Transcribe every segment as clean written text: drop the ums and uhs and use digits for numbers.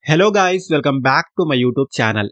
Hello guys, welcome back to my YouTube channel.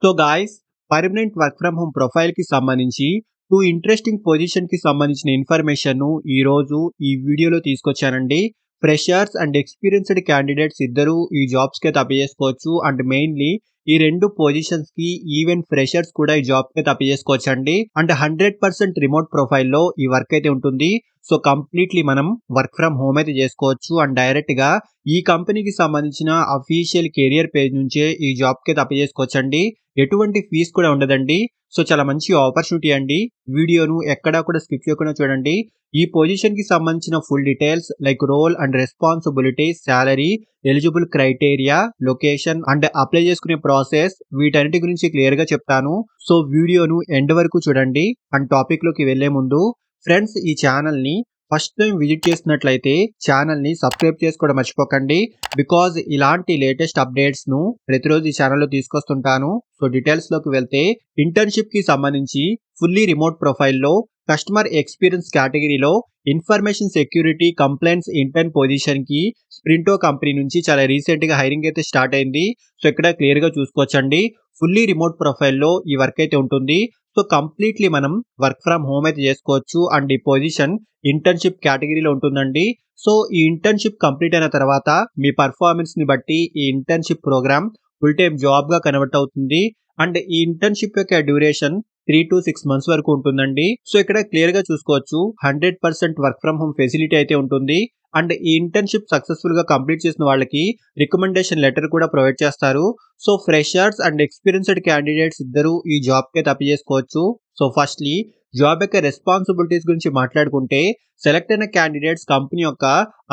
So guys, permanent work from home profile కి సంబంధించి two interesting position కి సంబంధించిన information ను ఈ రోజు ఈ వీడియోలో తీసుకొచ్చానండి. ఫ్రెషర్స్ అండ్ ఎక్స్పీరియన్స్డ్ క్యాండిడేట్స్ ఇద్దరు ఈ జాబ్స్ కి అప్లై చేసుకోవచ్చు. అండ్ మెయిన్లీ ఈ రెండు పొజిషన్స్ కి ఈవెన్ ఫ్రెషర్స్ కూడా ఈ జాబ్ కి అప్లై చేసుకోవచ్చండి. అండ్ 100% రిమోట్ ప్రొఫైల్ లో ఈ వర్క్ అయితే ఉంటుంది. సో కంప్లీట్లీ మనం వర్క్ ఫ్రమ్ హోమ్ అయితే చేసుకోవచ్చు. అండ్ డైరెక్ట్ గా ఈ కంపెనీకి సంబంధించిన అఫీషియల్ కెరియర్ పేజ్ నుంచే ఈ జాబ్ కి అప్లై చేసుకోవచ్చండి. ఎటువంటి ఫీజు కూడా ఉండదండి. సో చాలా మంచి ఆపర్చునిటీ అండి. వీడియోను ఎక్కడా కూడా స్కిప్ చేయకుండా చూడండి. ఈ పొజిషన్ కి సంబంధించిన full details like role and responsibilities, salary, eligible criteria, location and apply చేసుకునే ప్రాసెస్ వీటన్నిటి గురించి క్లియర్ గా చెప్తాను. సో వీడియోను ఎండ్ వరకు చూడండి. అండ్ టాపిక్ లోకి వెళ్లే ముందు ఫ్రెండ్స్, ఈ ఛానల్ ని ఫస్ట్ టైం విజిట్ చేసినట్లయితే ఛానల్ ని సబ్స్క్రైబ్ చేసుకోవడం మర్చిపోకండి. బికాజ్ ఇలాంటి లేటెస్ట్ అప్డేట్స్ ను ప్రతిరోజు ఈ ఛానల్లో తీసుకొస్తుంటాను. సో డీటెయిల్స్ లోకి వెళ్తే ఇంటర్న్షిప్ కి సంబంధించి ఫుల్లీ రిమోట్ ప్రొఫైల్లో కస్టమర్ ఎక్స్పీరియన్స్ కేటగిరీలో information security complaints intern position కి స్ప్రింటో కంపెనీ నుంచి చాలా రీసెంట్ గా హైరింగ్ అయితే స్టార్ట్ అయింది. సో ఇక్కడ క్లియర్ గా చూసుకోవచ్చండి. ఫుల్లీ రిమోట్ ప్రొఫైల్లో ఈ వర్క్ అయితే ఉంటుంది. సో కంప్లీట్లీ మనం వర్క్ ఫ్రమ్ హోమ్ అయితే చేసుకోవచ్చు. అండ్ ఈ పొజిషన్ ఇంటర్న్షిప్ కేటగిరీలో ఉంటుందండి. సో ఈ ఇంటర్న్షిప్ కంప్లీట్ అయిన తర్వాత మీ పర్ఫార్మెన్స్ ని బట్టి ఈ internship program full time job గా కన్వర్ట్ అవుతుంది. అండ్ ఈ ఇంటర్న్షిప్ యొక్క డ్యూరేషన్ 3 to 6 months వరకు ఉంటుందండి. సో ఇక్కడ క్లియర్ గా చూసుకోవచ్చు 100% వర్క్ ఫ్రమ్ హోమ్ ఫెసిలిటీ అయితే ఉంటుంది. అండ్ ఈ ఇంటర్న్షిప్ సక్సెస్ఫుల్ గా కంప్లీట్ చేసిన వాళ్ళకి రికమెండేషన్ లెటర్ కూడా ప్రొవైడ్ చేస్తారు. So freshers and experienced candidates ఇద్దరు ఈ జాబ్ కి అప్లై చేసుకోవచ్చు. సో ఫస్ట్లీ జాబ్ యొక్క రెస్పాన్సిబిలిటీస్ గురించి మాట్లాడుకుంటే, సెలెక్ట్ అయిన క్యాండిడేట్స్ కంపెనీ యొక్క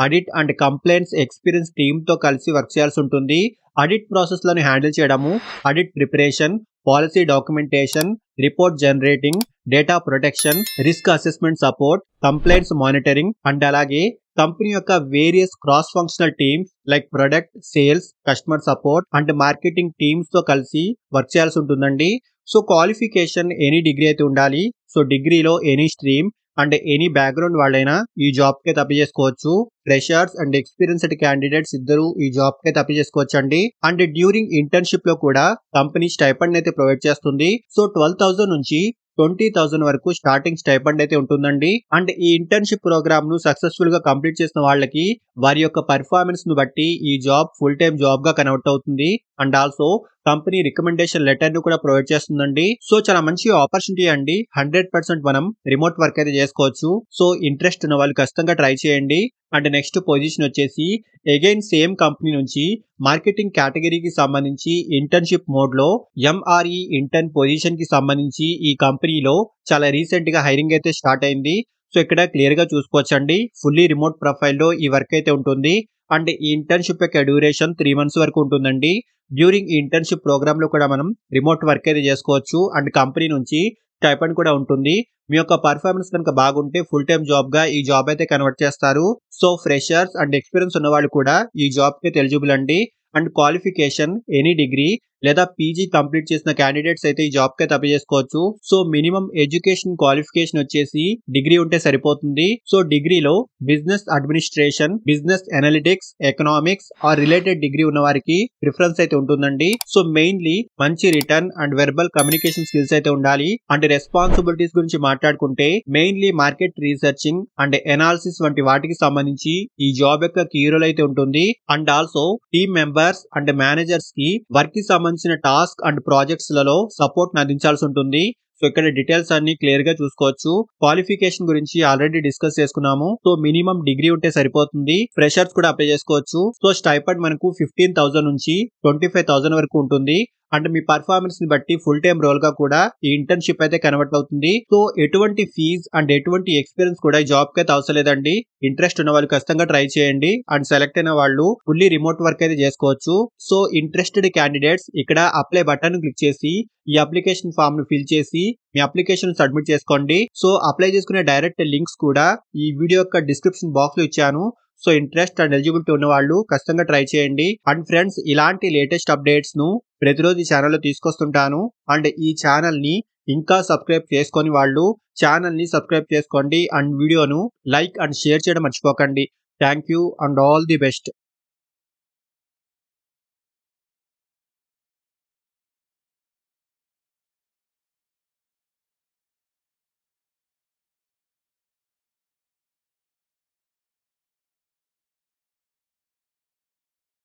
audit and complaints experience team తో కలిసి వర్క్ చేయాల్సి ఉంటుంది. ఆడిట్ ప్రాసెస్ లను హ్యాండిల్ చేయడము, audit preparation, policy documentation, report generating, data protection, risk assessment support, complaints monitoring and అలాగే కంపెనీ యొక్క various cross functional teams like product, sales, customer support and marketing teams తో కలిసి work చేయాల్సి ఉంటుందండి. So qualification any degree అయితే ఉండాలి. So డిగ్రీలో any stream and any background వాళ్ళైనా ఈ జాబ్ కి అప్లై చేసుకోవచ్చు. ఫ్రెషర్స్ అండ్ ఎక్స్పీరియన్స్డ్ క్యాండిడేట్స్ ఇద్దరు ఈ జాబ్ కి అప్లై చేసుకోవచ్చు అండి. అండ్ డ్యూరింగ్ ఇంటర్న్షిప్ లో కూడా కంపెనీ స్టైపెండ్ అయితే ప్రొవైడ్ చేస్తుంది. సో 12,000 నుంచి 20,000 వరకు స్టార్టింగ్ స్టైపెండ్ అయితే ఉంటుందండి. అండ్ ఈ ఇంటర్న్షిప్ ప్రోగ్రామ్ ను సక్సెస్ఫుల్ గా కంప్లీట్ చేసిన వాళ్ళకి వారి యొక్క పర్ఫార్మెన్స్ ను బట్టి ఈ జాబ్ ఫుల్ టైం జాబ్ గా కన్వర్ట్ అవుతుంది. And also company recommendation letter ను కూడా ప్రొవైడ్ చేస్తుందండి. సో చాలా మంచి ఆపర్చునిటీ అండి. 100% మనం రిమోట్ వర్క్ అయితే చేసుకోవచ్చు. సో ఇంట్రెస్ట్ ఉన్న వాళ్ళు ఖచ్చితంగా ట్రై చేయండి. అండ్ నెక్స్ట్ పొజిషన్ వచ్చేసి అగైన్ సేమ్ కంపెనీ నుంచి మార్కెటింగ్ కేటగిరీకి సంబంధించి ఇంటర్న్షిప్ మోడ్ లో ఎంఆర్ఈ ఇంటర్న్ పొజిషన్ కి సంబంధించి ఈ కంపెనీలో చాలా రీసెంట్ గా హైరింగ్ అయితే స్టార్ట్ అయింది. సో ఇక్కడ క్లియర్ గా చూసుకోవచ్చండి. ఫుల్లీ రిమోట్ ప్రొఫైల్ లో ఈ వర్క్ అయితే ఉంటుంది. అండ్ ఈ ఇంటర్న్షిప్ యొక్క డ్యూరేషన్ 3 months వరకు ఉంటుందండి. డ్యూరింగ్ ఈ ఇంటర్న్షిప్ ప్రోగ్రామ్ లో కూడా మనం రిమోట్ వర్క్ అయితే చేసుకోవచ్చు. అండ్ కంపెనీ నుంచి స్టైపెండ్ కూడా ఉంటుంది. మీ యొక్క పర్ఫార్మెన్స్ కనుక బాగుంటే ఫుల్ టైం జాబ్ గా ఈ జాబ్ అయితే కన్వర్ట్ చేస్తారు. సో ఫ్రెషర్స్ అండ్ ఎక్స్పీరియన్స్ ఉన్న వాళ్ళు కూడా ఈ జాబ్ కి ఎలిజిబుల్ అండి. అండ్ క్వాలిఫికేషన్ ఎనీ డిగ్రీ లేదా పీజీ కంప్లీట్ చేసిన క్యాండిడేట్స్ అయితే ఈ జాబ్ కి అప్లై చేసుకోవచ్చు. సో మినిమం ఎడ్యుకేషన్ క్వాలిఫికేషన్ వచ్చేసి డిగ్రీ ఉంటే సరిపోతుంది. సో డిగ్రీలో business administration, business analytics, economics or related degree ఉన్న వారికి ప్రిఫరెన్స్ అయితే ఉంటుందండి. సో మెయిన్లీ మంచి return and verbal communication skills అయితే ఉండాలి. అండ్ రెస్పాన్సిబిలిటీస్ గురించి మాట్లాడుకుంటే mainly market researching and analysis వంటి వాటికి సంబంధించి ఈ జాబ్ యొక్క కీ రోల్ అయితే ఉంటుంది. And also team members and managers కి వర్క్ కి సంబంధించిన టాస్క్ అండ్ ప్రాజెక్ట్స్ లలో సపోర్ట్ అందించాల్సి ఉంటుంది. సో ఇక్కడ డీటెయిల్స్ అన్ని క్లియర్ గా చూసుకోవచ్చు. క్వాలిఫికేషన్ గురించి ఆల్రెడీ డిస్కస్ చేసుకున్నాము. సో మినిమం డిగ్రీ ఉంటే సరిపోతుంది. ఫ్రెషర్స్ కూడా అప్లై చేసుకోవచ్చు. సో స్టైపెండ్ మనకు 15,000 నుంచి 25,000 వరకు ఉంటుంది. అండ్ మీ పర్ఫార్మెన్స్ ని బట్టి ఫుల్ టైం రోల్ గా కూడా ఈ ఇంటర్న్షిప్ అయితే కన్వర్ట్ అవుతుంది. సో ఎటువంటి ఫీజ్ అండ్ ఎటువంటి ఎక్స్పీరియన్స్ కూడా ఈ జాబ్ కి అయితే అవసరం లేదండి. ఇంట్రెస్ట్ ఉన్న వాళ్ళు ఖచ్చితంగా ట్రై చేయండి. అండ్ సెలెక్ట్ అయిన వాళ్ళు ఫుల్లీ రిమోట్ వర్క్ అయితే చేసుకోవచ్చు. సో ఇంట్రెస్టెడ్ క్యాండిడేట్స్ ఇక్కడ అప్లై బటన్ క్లిక్ చేసి ఈ అప్లికేషన్ ఫామ్ ను ఫిల్ చేసి మీ అప్లికేషన్ సబ్మిట్ చేసుకోండి. సో అప్లై చేసుకునే డైరెక్ట్ లింక్స్ కూడా ఈ వీడియో యొక్క డిస్క్రిప్షన్ బాక్స్ లో ఇచ్చాను. సో ఇంట్రెస్ట్ అండ్ ఎలిజిబిలిటీ ఉన్న వాళ్ళు ఖచ్చితంగా ట్రై చేయండి. అండ్ ఫ్రెండ్స్, ఇలాంటి లేటెస్ట్ అప్డేట్స్ ను ప్రతిరోజు ఈ ఛానల్లో తీసుకొస్తుంటాను. అండ్ ఈ ఛానల్ ని ఇంకా సబ్స్క్రైబ్ చేసుకొని వాళ్ళు ఛానల్ ని సబ్స్క్రైబ్ చేసుకోండి. అండ్ వీడియోను లైక్ అండ్ షేర్ చేయడం మర్చిపోకండి. Thank you and all the best.